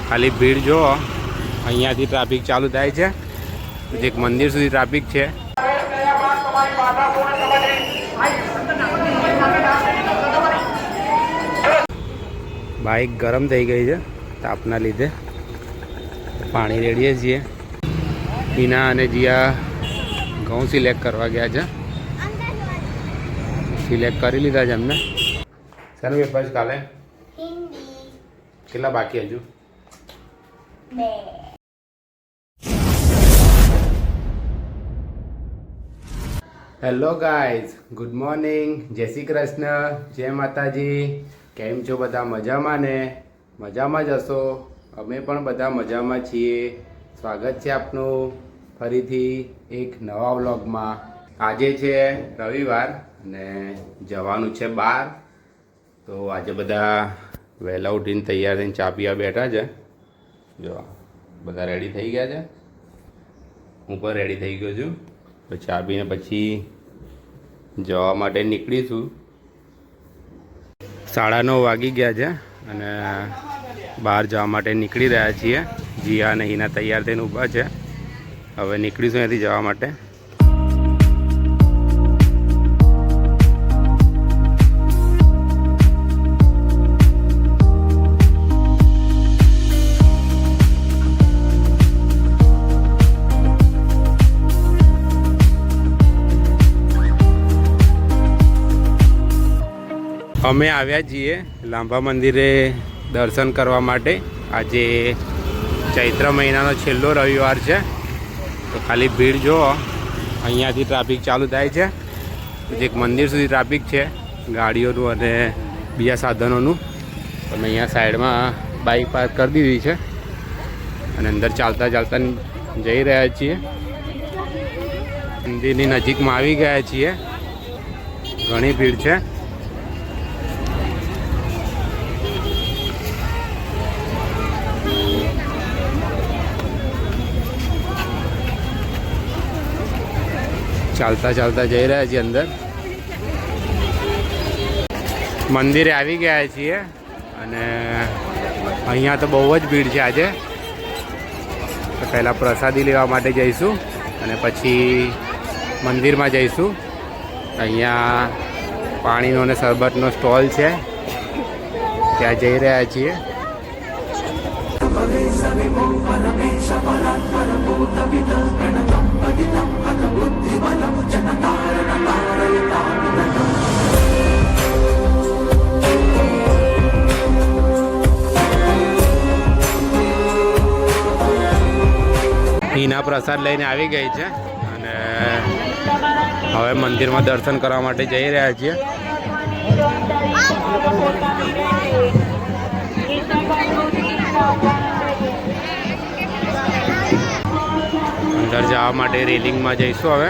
ખાલી ભીડ જો અહીંયાથી ટ્રાફિક ચાલુ થાય છે, એક મંદિર સુધી ટ્રાફિક છે. બાઇક ગરમ થઈ ગઈ છે તાપના લીધે. પાણી રેડીએ છીએ. હિના અને જીયા ઘઉં સિલેક્ટ કરવા ગયા છે. સિલેક્ટ કરી લીધા છે એમને. શાનું પેપર છે કાલે? હિન્દી. કેટલા બાકી હજુ? 2. હેલો ગાઈઝ, ગુડ મોર્નિંગ, જય શ્રી કૃષ્ણ, જય માતાજી. કેમ છો બધા? મજામાં ને? મજામાં જ હશો. અમે પણ બધા મજામાં છીએ. સ્વાગત છે આપનું ફરીથી એક નવા વ્લોગમાં. આજે છે રવિવાર અને જવાનું છે બહાર. તો આજે બધા વહેલા ઉઠીને તૈયાર થઈને ચા પીવા બેઠા છે. જો બધા રેડી થઈ ગયા છે. હું પણ રેડી થઈ ગયો છું. તો ચા પીને પછી જવા માટે નીકળીશું. 9:30 વાગી ગયા છે અને બહાર જવા માટે નીકળી રહ્યા છીએ. જીયા અને હિના તૈયાર થઈને ઊભા છે. હવે નીકળીશું અહીંયાથી જવા માટે. અમે આવ્યા છીએ લાંભા મંદિરે દર્શન કરવા માટે. આજે ચૈત્ર મહિનાનો છેલ્લો રવિવાર છે. તો ખાલી ભીડ જો અહીંયાથી ટ્રાફિક ચાલુ થાય છે, એક મંદિર સુધી ટ્રાફિક છે ગાડીઓનું અને બીજા સાધનોનું. અમે અહીંયા સાઈડમાં બાઇક પાર્ક કરી દીધી છે અને અંદર ચાલતા ચાલતા જઈ રહ્યા છીએ. મંદિરની નજીકમાં આવી ગયા છીએ. ઘણી ભીડ છે. ચાલતા ચાલતા જઈ રહ્યા છીએ અંદર. મંદિરે આવી ગયા છીએ અને અહીંયા તો બહુ જ ભીડ છે આજે. તો પહેલાં પ્રસાદી લેવા માટે જઈશું અને પછી મંદિરમાં જઈશું. અહીંયા પાણીનો અને શરબતનો સ્ટોલ છે, ત્યાં જઈ રહ્યા છીએ. હિના પ્રસાદ લઈને આવી ગઈ છે અને હવે મંદિરમાં દર્શન કરવા માટે જઈ રહ્યા છીએ. અંદર જવા માટે રેલિંગમાં જઈશું. હવે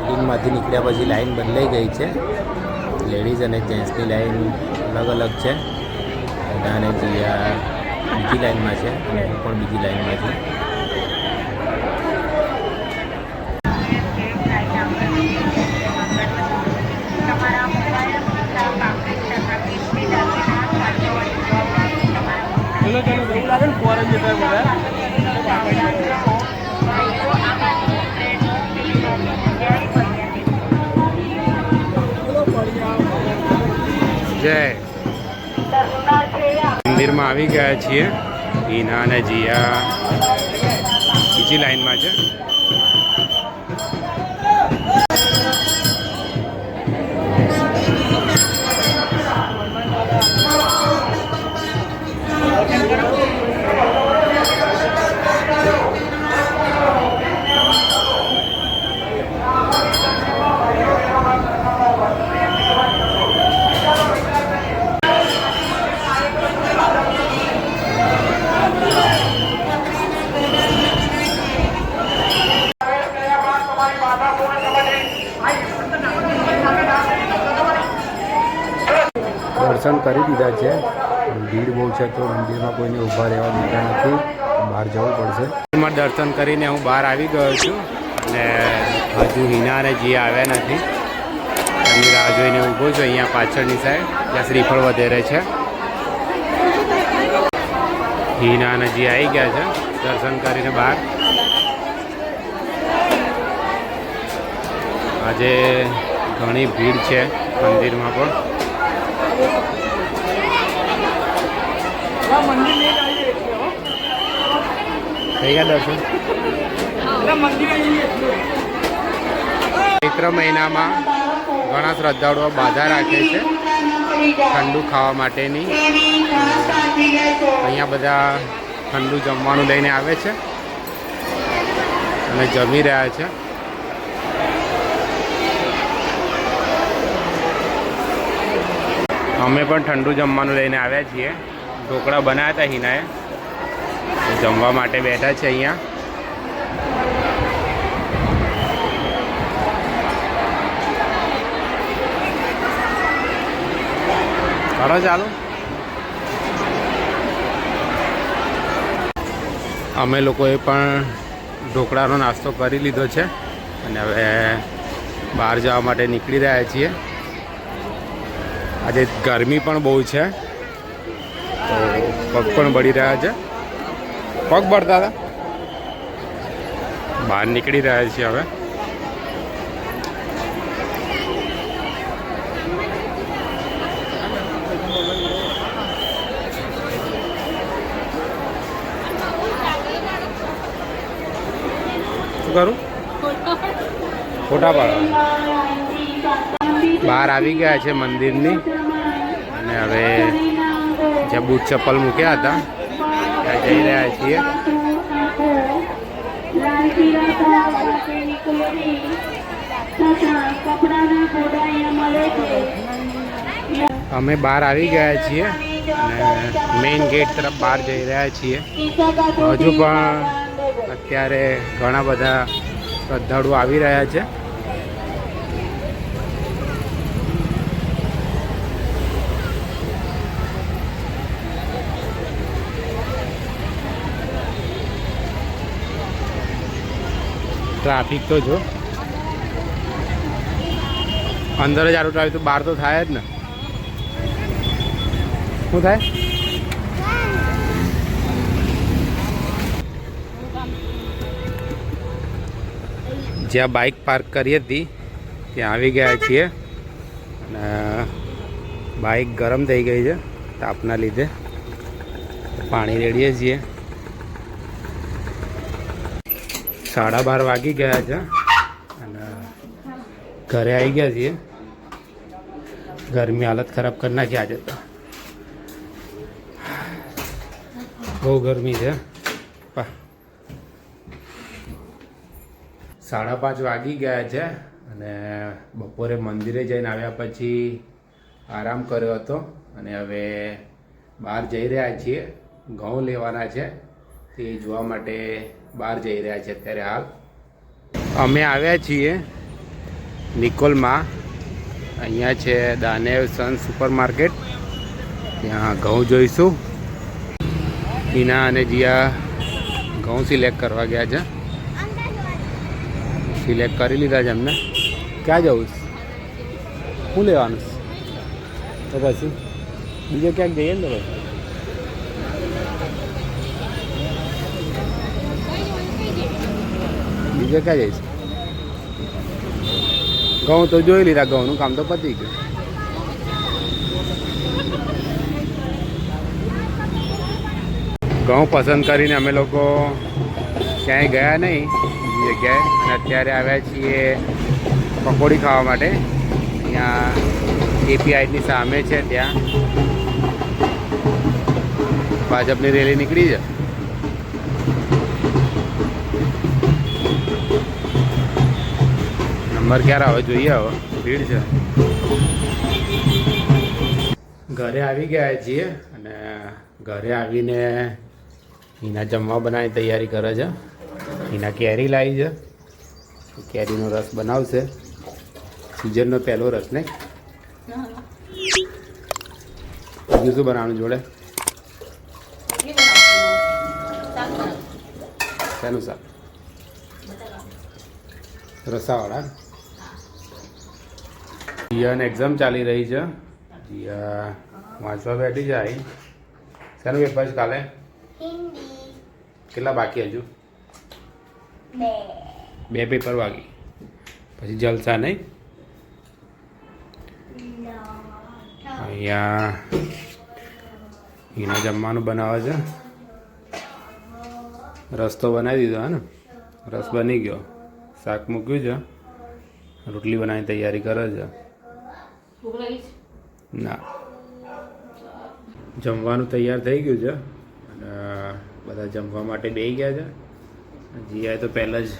રેલિંગમાંથી નીકળ્યા પછી લાઈન બદલાઈ ગઈ છે. લેડીઝ અને જેન્ટ્સની લાઈન અલગ અલગ છે. અને જીયા બીજી લાઈનમાં છે અને હું પણ બીજી લાઈનમાં છું. જય મંદિરમાં આવી ગયા છીએ. હિના અને જીયા બીજી લાઈનમાં છે. દર્શન કરી દીધા છે. ભીડ બહુ છે તો મંદિરમાં કોઈને ઊભા રહેવા દેતા નથી, બહાર જવું પડશે. દર્શન કરીને હું બહાર આવી ગયો છું અને હજુ હિના અને જીયા આવ્યા નથી. એમની રાહ જોઈને ઊભો છું અહીંયા પાછળની સાઈડ, જ્યાં શ્રીફળ વધેરે છે. હિના અને જીયા આવી ગયા છે દર્શન કરીને બહાર. આજે ઘણી ભીડ છે મંદિરમાં પણ. થઈ ગયા દર્શન. ચૈત્ર મહિનામાં ઘણા શ્રદ્ધાળુઓ બાધા રાખે છે ઠંડુ ખાવા માટેની. અહીંયા બધા ઠંડુ જમવાનું લઈને આવે છે અને જમી રહ્યા છે. અમે પણ ઠંડુ જમવાનું લઈને આવ્યા છીએ. ઢોકળા બનાવ્યા હતા હિનાએ, જમવા માટે બેઠા છે અહીંયા. કરો ચાલો. અમે લોકોએ પણ ઢોકળાનો નાસ્તો કરી લીધો છે અને હવે બહાર જવા માટે નીકળી રહ્યા છીએ. આજે ગરમી પણ બહુ છે તો પગ પણ બળી રહ્યા છે. પગ બળતા હતા. બહાર નીકળી રહ્યા છીએ હવે. શું કરું? ફોટા પાડવા. બહાર આવી ગયા છે મંદિરની અને હવે જ્યાં બૂટ ચપ્પલ મૂક્યા હતા ત્યાં જઈ રહ્યા છીએ. અમે બહાર આવી ગયા છીએ અને મેઇન ગેટ તરફ બહાર જઈ રહ્યા છીએ. હજુ પણ અત્યારે ઘણા બધા શ્રદ્ધાળુઓ આવી રહ્યા છે. ટ્રાફિક તો જો અંદર જ આટલું ટ્રાફિક તો બહાર તો થાય જ ને. શું થાય? જ્યાં બાઇક પાર્ક કરી હતી ત્યાં આવી ગયા છીએ અને બાઇક ગરમ થઈ ગઈ છે તાપના લીધે. પાણી રેડીએ છીએ. 12:30 વાગી ગયા છે અને ઘરે આવી ગયા છીએ. ગરમી હાલત ખરાબ કરી નાખી આજે તો. બહુ ગરમી છે. 5:30 વાગી ગયા છે અને બપોરે મંદિરે જઈને આવ્યા પછી આરામ કર્યો હતો અને હવે બહાર જઈ રહ્યા છીએ. ઘઉં લેવાના છે તે જોવા માટે બહાર જઈ રહ્યા છે અત્યારે હાલ. અમે આવ્યા છીએ નિકોલમાં. અહીંયા છે દાનેવ સન સુપર માર્કેટ. ત્યાં ઘઉં જોઈશું. હિના અને જીયા ઘઉં સિલેક્ટ કરવા ગયા છે. સિલેક્ટ કરી લીધા છે એમને. ક્યાં જવું? શું લેવાનું તો પછી બીજે ક્યાંક જઈએ ને. તો બીજે ક્યાં જઈશ? ઘઉં તો જોઈ લીધા. ઘઉંનું કામ તો પતી ગયું. ઘઉં પસંદ કરીને અમે લોકો ક્યાંય ગયા નહીં બીજી જગ્યાએ અને અત્યારે આવ્યા છીએ પકોડી ખાવા માટે. અહીંયા APIની સામે છે ત્યાં ભાજપની રેલી નીકળી છે. નંબર ક્યારે આવે જોઈએ. હવે ભીડ છે. ઘરે આવી ગયા છીએ અને ઘરે આવીને હિના જમવા બનાવવાની તૈયારી કરે છે. હિના કેરી લાવી છે. કેરીનો રસ બનાવશે. સિઝનનો પહેલો રસ ને. બીજું શું બનાવવાનું જોડે? શેનું શાક? રસાવાળા. જીયાને એક્ઝામ ચાલી રહી છે. જીયા વાંચવા બેઠી જાય. શાનું પેપર છે કાલે? હિન્દી. કેટલા બાકી હજુ? 2. 2 પેપર બાકી. પછી જલસા નહીં? અહીંયા એના જમવાનું બનાવે છે. રસ તો બનાવી દીધો હે ને? રસ બની ગયો. શાક મૂક્યું છે. રોટલી બનાવીને તૈયારી કરે છે. ના, જમવાનું તૈયાર થઈ ગયું છે અને બધા જમવા માટે બેસી ગયા છે. જીયાએ તો પહેલાં જ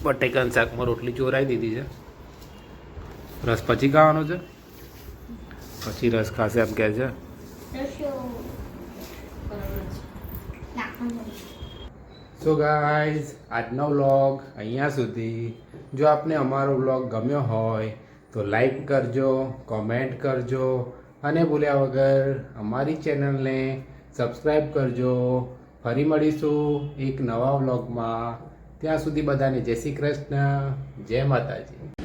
બટેકાના શાકમાં રોટલી ચોરાઈ દીધી છે. રસ પછી ખાવાનો છે? પછી રસ ખાશે એમ કહે છે. સો ગાઈઝ, આજનો વ્લોગ અહીંયા સુધી. જો આપને અમારો વ્લોગ ગમ્યો હોય તો લાઈક કરજો, કોમેન્ટ કરજો અને ભૂલ્યા વગર અમારી ચેનલને સબસ્ક્રાઈબ કરજો. ફરી મળીશું એક નવા વ્લોગમાં. ત્યાં સુધી બધાને જય શ્રી કૃષ્ણ, જય માતાજી.